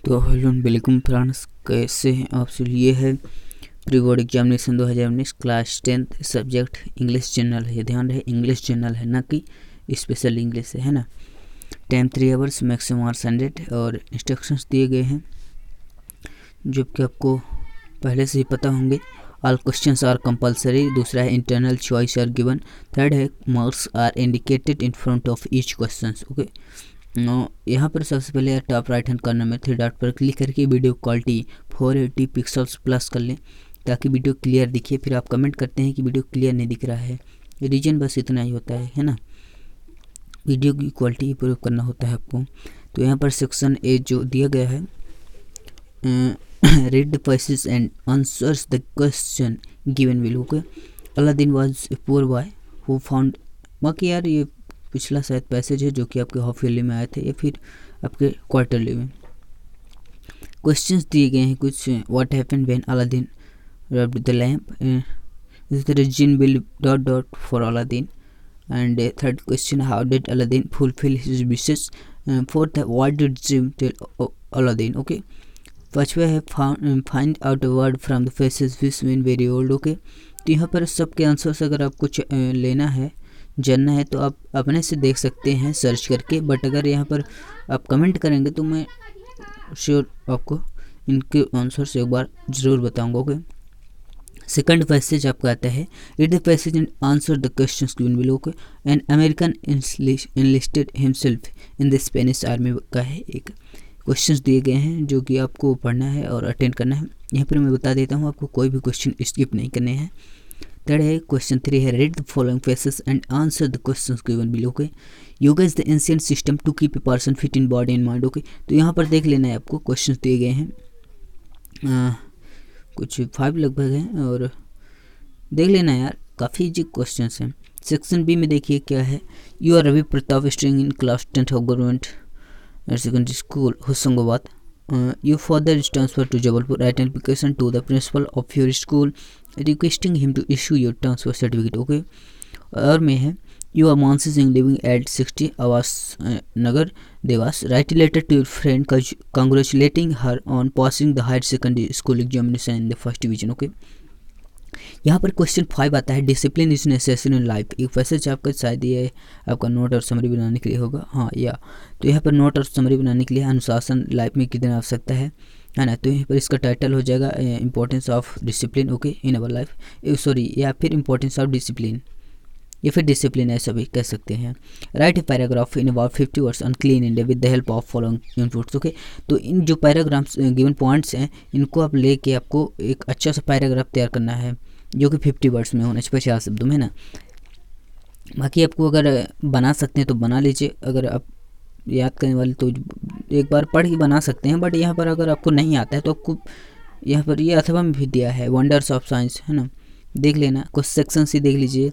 तो hello welcome friends, कैसे हैं आप सब। ये है pre-board examination 2019 class 10th subject English general है। ध्यान रहे इंग्लिश जनरल है, ना कि स्पेशल इंग्लिश है ना। टाइम 3 आवर्स, मैक्सिमम मार्क्स 100 और इंस्ट्रक्शंस दिए गए हैं जो कि आपको पहले से ही पता होंगे। All questions are compulsory. दूसरा है internal choice are given. Third है marks are indicated in front of each question. Okay, यहाँ पर सबसे पहले टॉप राइट हैंड कॉर्नर में 3 डॉट पर क्लिक करके वीडियो क्वालिटी 480 पिक्सल्स प्लस कर लें ताकि वीडियो क्लियर दिखे। फिर आप कमेंट करते हैं कि वीडियो क्लियर नहीं दिख रहा है, रीजन बस इतना ही होता है ना। वीडियो की क्वालिटी इंप्रूव करना होता है आपको। तो यहाँ पर सेक्शन ए जो दिया गया है, read the passage and answers the question given below. के Aladdin was a poor boy who found. बाकी यार ये पिछला शायद पैसेज है जो कि आपके हाफ ईयरली में आए थे या फिर आपके क्वार्टरली में। क्वेश्चंस दिए गए हैं कुछ। What happened when Aladdin rubbed the lamp, is the jinn bill dot dot for Aladdin. And third question, how did Aladdin fulfil his wishes. Fourth है what did jinn tell Aladdin. Okay, पांचवा है find out a word from the faces which mean very old. Okay, तो यहाँ पर सबके answers अगर आपको लेना है, जानना है, तो आप अपने से देख सकते हैं सर्च करके। बट अगर यहाँ पर आप कमेंट करेंगे तो मैं श्योर आपको इनके आंसर्स एक बार ज़रूर बताऊंगा। ओके, सेकंड पैसेज आपका आता है, read the passage and answer the questions given below. Okay, an American enlisted himself in the Spanish army का है। एक क्वेश्चंस दिए गए हैं जो कि आपको पढ़ना है और अटेंड करना है। यहाँ पर मैं बता देता हूँ, आपको कोई भी क्वेश्चन स्किप नहीं करने हैं। थर्ड है क्वेश्चन 3 है, read the following faces and answer the questions given below. Okay, yoga is the ancient system to keep a person fit in body and mind. Okay, तो यहाँ पर देख लेना है आपको, क्वेश्चंस दिए गए हैं कुछ 5 लगभग हैं और देख लेना है यार, काफ़ी इजी क्वेश्चंस हैं। सेक्शन बी में देखिए क्या है, you are Ravi Pratap studying in class 10th of government secondary school Hoshangabad. Your father is transferred to Jabalpur. Write an application to the principal of your school requesting him to issue your transfer certificate. Okay, और में है, you are Mansi Singh living at 60 आवास नगर Dewas. Write a letter to your friend congratulating her on passing the higher secondary school examination in the first division. Okay, यहाँ पर question 5 आता है, discipline is necessary in life. एक passage आपका शायद ये आपका नोट और समरी बनाने के लिए होगा। हाँ या तो यहाँ पर नोट और समरी बनाने के लिए अनुशासन लाइफ में कितनी आवश्यकता है ना। तो यहाँ पर इसका टाइटल हो जाएगा importance of discipline. Okay, in our life, sorry, या फिर इंपॉर्टेंस ऑफ डिसिप्लिन या फिर डिसिप्लिन, ऐसा भी कह सकते हैं। Right a paragraph in about 50 words on clean India with the help of following inputs. Okay, तो इन जो पैराग्राफ्स गिवन पॉइंट्स हैं इनको आप लेके आपको एक अच्छा सा पैराग्राफ तैयार करना है जो कि 50 वर्ड्स में होना चाहिए, 50 शब्दों में ना। बाकी आपको अगर बना सकते हैं तो बना लीजिए, अगर आप याद करने वाले तो एक बार पढ़ के बना सकते हैं। बट यहाँ पर अगर आपको नहीं आता है तो आपको यहाँ पर ये अथवा में भी दिया है, वंडर्स ऑफ साइंस, है ना, देख लेना। कुछ सेक्शन से देख लीजिए,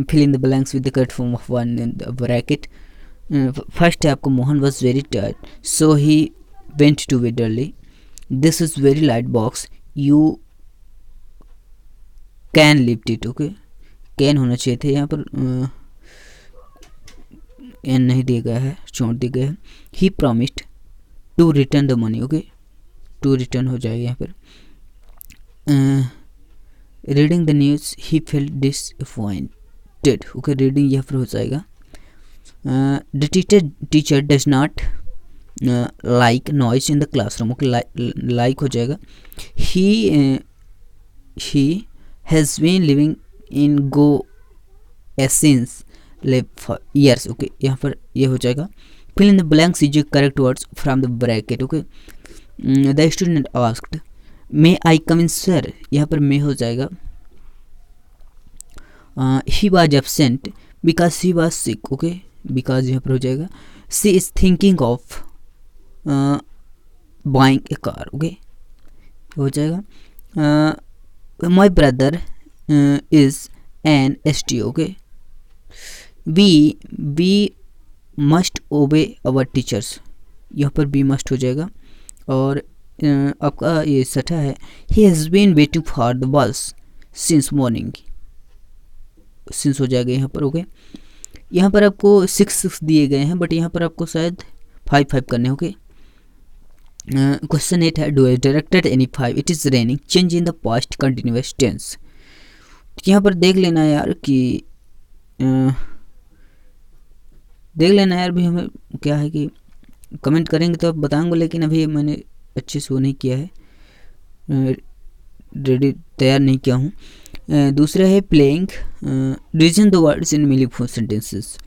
fill in the blanks with the correct form of one in the bracket. First है आपको, Mohan was very tired so he went to bed early. This is very light box, you can lift it. Okay, can होना चाहिए थे, यहाँ पर N नहीं दिया गया है, छोड़ दिया गया है। He promised to return the money. Okay, to return हो जाएगा यहाँ पर। Reading the news he felt disappointed. Okay, reading यहाँ पर हो जाएगा। The teacher does not like noise in the classroom. Okay, like हो जाएगा। ही has been living in Goa since years. Okay, यहाँ पर ये हो जाएगा। fill in the blanks is correct words from the bracket. Okay, the student asked may I come in sir, यहाँ पर may हो जाएगा। he was absent because he was sick. Okay, because यहाँ पर हो जाएगा। she is thinking of buying a car. Okay, हो जाएगा। My brother is an ST. Okay, we must obey our teachers. यहाँ पर be must हो जाएगा। और आपका ये छठा है, he has been waiting for the bus since morning. since हो जाएगा यहाँ पर। ओके, यहाँ पर आपको 6 दिए गए हैं बट यहाँ पर आपको शायद 5 करने होंगे। क्वेश्चन 8 है, do is directed any 5 it is raining change in the past continuous tense. यहाँ पर देख लेना यार कि देख लेना यार भी हमें क्या है कि कमेंट करेंगे तो आप बताऊंगा, लेकिन अभी मैंने अच्छे से वो नहीं किया है, रेडी तैयार नहीं किया हूँ। दूसरा है playing, reason the words in meaningful sentences.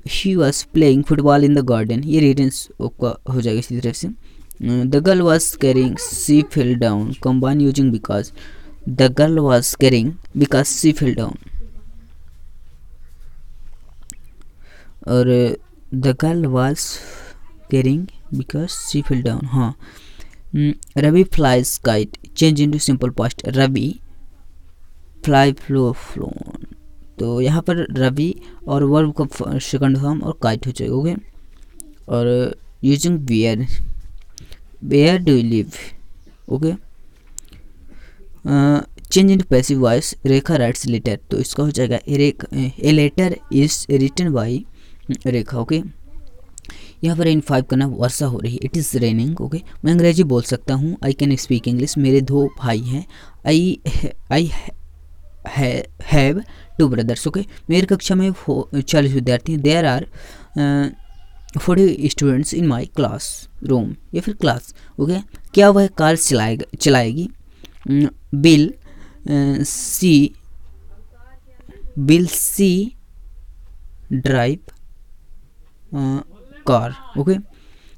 He was playing football in the garden, ये रीडेंस का हो जाएगा इसी तरह से। The girl was carrying she fell down, combine using because, the girl was carrying because she fell down, और the girl was carrying because she fell down. हाँ, Ravi flies kite change into simple past, Ravi fly flew flown. तो यहाँ पर रवि और verb का second form और kite हो जाएगा, ओके। और using where, where do you live, okay. Change into passive voice, Rekha writes letter, तो इसका हो जाएगा a letter is written by Rekha, okay. यहाँ पर इन 5 करना, वर्षा हो रही है, इट इज़ रेनिंग, ओके। मैं अंग्रेजी बोल सकता हूँ, आई कैन स्पीक इंग्लिश, मेरे 2 भाई हैं, आई हैव 2 ब्रदर्स, ओके। मेरी कक्षा में 40 विद्यार्थी हैं, there are 40 students in my class room, या फिर क्लास, ओके। क्या वह कार चलाएगी, will she drive car, okay.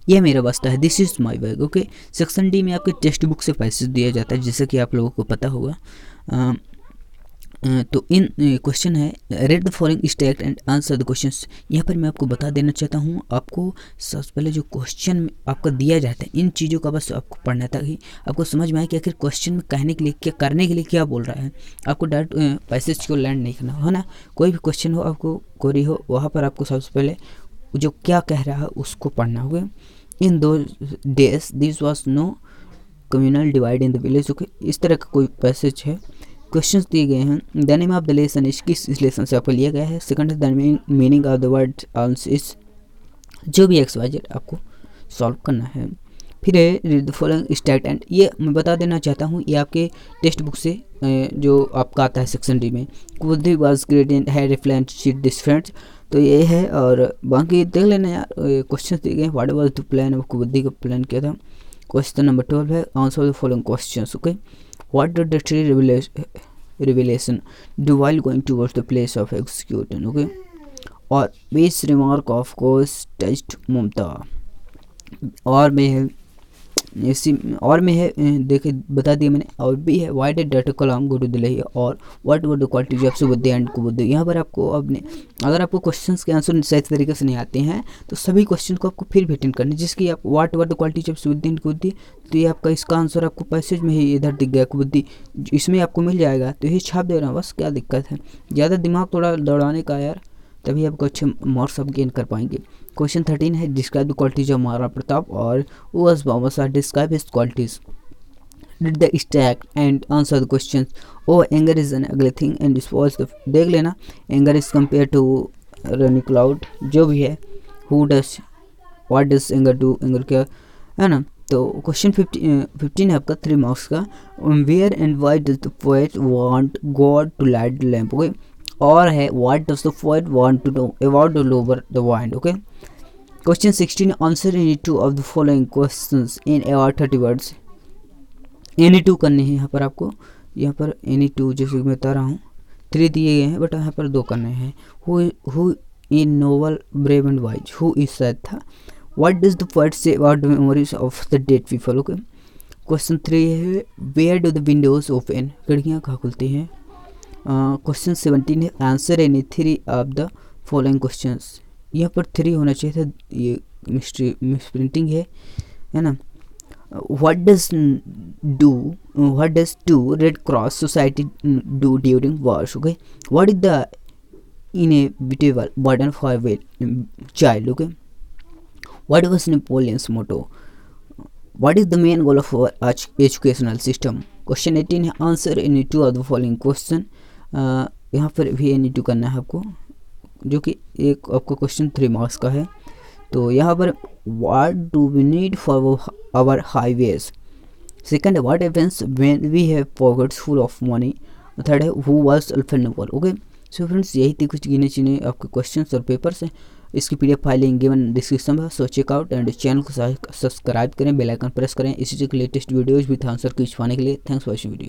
यह मेरा वास्ता है, this is my bag, okay. Section D में आपके टेक्स्ट बुक से पैसे दिया जाता है, जैसे कि आप लोगों को पता होगा। तो इन क्वेश्चन है, read the following state and answer the questions. यहाँ पर मैं आपको बता देना चाहता हूँ, आपको सबसे पहले जो क्वेश्चन आपका दिया जाता है, इन चीज़ों का बस आपको पढ़ना था कि आपको समझ में आए कि आखिर क्वेश्चन में कहने के लिए क्या, करने के लिए क्या बोल रहा है। आपको डायरेक्ट पैसेज को लैंड नहीं करना है ना, कोई भी क्वेश्चन हो, आपको क्वेरी हो, वहाँ पर आपको सबसे पहले जो क्या कह रहा है उसको पढ़ना होगा। इन दो days this was no communal divide in the village, okay. इस तरह का कोई पैसेज है, क्वेश्चंस दिए गए हैं। The name of the lesson is, किस लेसन से आपको लिया गया है। Second the meaning of the word answer is, जो भी XYZ आपको सॉल्व करना है। फिर है read the following state and, ये मैं बता देना चाहता हूँ, ये आपके टेक्स्ट बुक से जो आपका आता है सेक्शन डी में। Kubuddhi was great and had relent sheet this friends, तो ये है। और बाकी देख लेना यार, क्वेश्चन दिए गए। What was the plan of Kubuddhi का प्लान क्या था। क्वेश्चन नंबर 12 है, answer the following questions, okay. What did the tree revelation do while going towards the place of execution, okay? और which remark of course touched Mumta, और में है इसी, और में है देखिए बता दिया मैंने। और भी है, why did Dr. Kalam go to Delhi, और what were the qualities of Subudhi and Kubudhi। यहाँ पर आपको अपने, अगर आपको क्वेश्चंस के आंसर सही तरीके से नहीं आते हैं तो सभी क्वेश्चन को आपको फिर अटेंड करने, जिसकी आप what were the qualities of Subudhi and Kubudhi, तो ये आपका इसका आंसर आपको पैसेज में ही इधर दिख गया, कुबुद्धि इसमें आपको मिल जाएगा, तो ये छाप दे रहा हूँ, बस क्या दिक्कत है। ज़्यादा दिमाग थोड़ा दौड़ाने का यार, तभी आपको अच्छे मार्क्स आप गेन कर पाएंगे। क्वेश्चन 13 है, describe the qualities of Maharana Pratap, और was Baba describe his qualities. Did the stack and answer the questions। Oh, anger is an ugly thing and dispose the, देख लेना, anger is compared to rainy cloud, जो भी है। Who does, what does anger do, anger क्या है ना। तो question 15 है आपका 3 मार्क्स का, where and why does the poet want God to light the lamp, okay. और है, what does the poet want to know about the lower the wind, okay. Question 16, answer any 2 of the following questions in about 30 words। any 2 करने हैं यहाँ पर आपको, यहाँ पर any 2 जैसे मैं बता रहा हूँ, 3 दिए गए हैं बट यहाँ पर 2 करने हैं। who in novel brave and wise, who is sad था। what does the poet say about the memories of the dead people, okay. Question 3 है, where do the windows open, खिड़कियाँ कहाँ खुलती हैं। क्वेश्चन 17 है, answer any 3 of the following questions. यहाँ पर 3 होना चाहिए था, ये मिसप्रिंटिंग है ना। What does do Red Cross society do during wars, okay. What is the inevitable burden for a child, okay. What was Napoleon's motto. What is the main goal of educational system. Question 18 है, answer any 2 of the following question. यहाँ पर भी any 2 करना है आपको, जो कि एक आपको क्वेश्चन 3 मार्क्स का है। तो यहाँ पर what do we need for our highways? Second है what happens when we have pockets full of money? Third है who was alpha okay. So friends यही थी कुछ गिने चुने आपके क्वेश्चंस और पेपर्स हैं। इसकी पीडीएफ फाइल गिवन डिस्क्रिप्शन में, सो चेकआउट एंड चैनल को सब्सक्राइब करें, बेल आइकन प्रेस करें इसी के latest videos with answer quiz पाने के लिए। Thanks for watching video.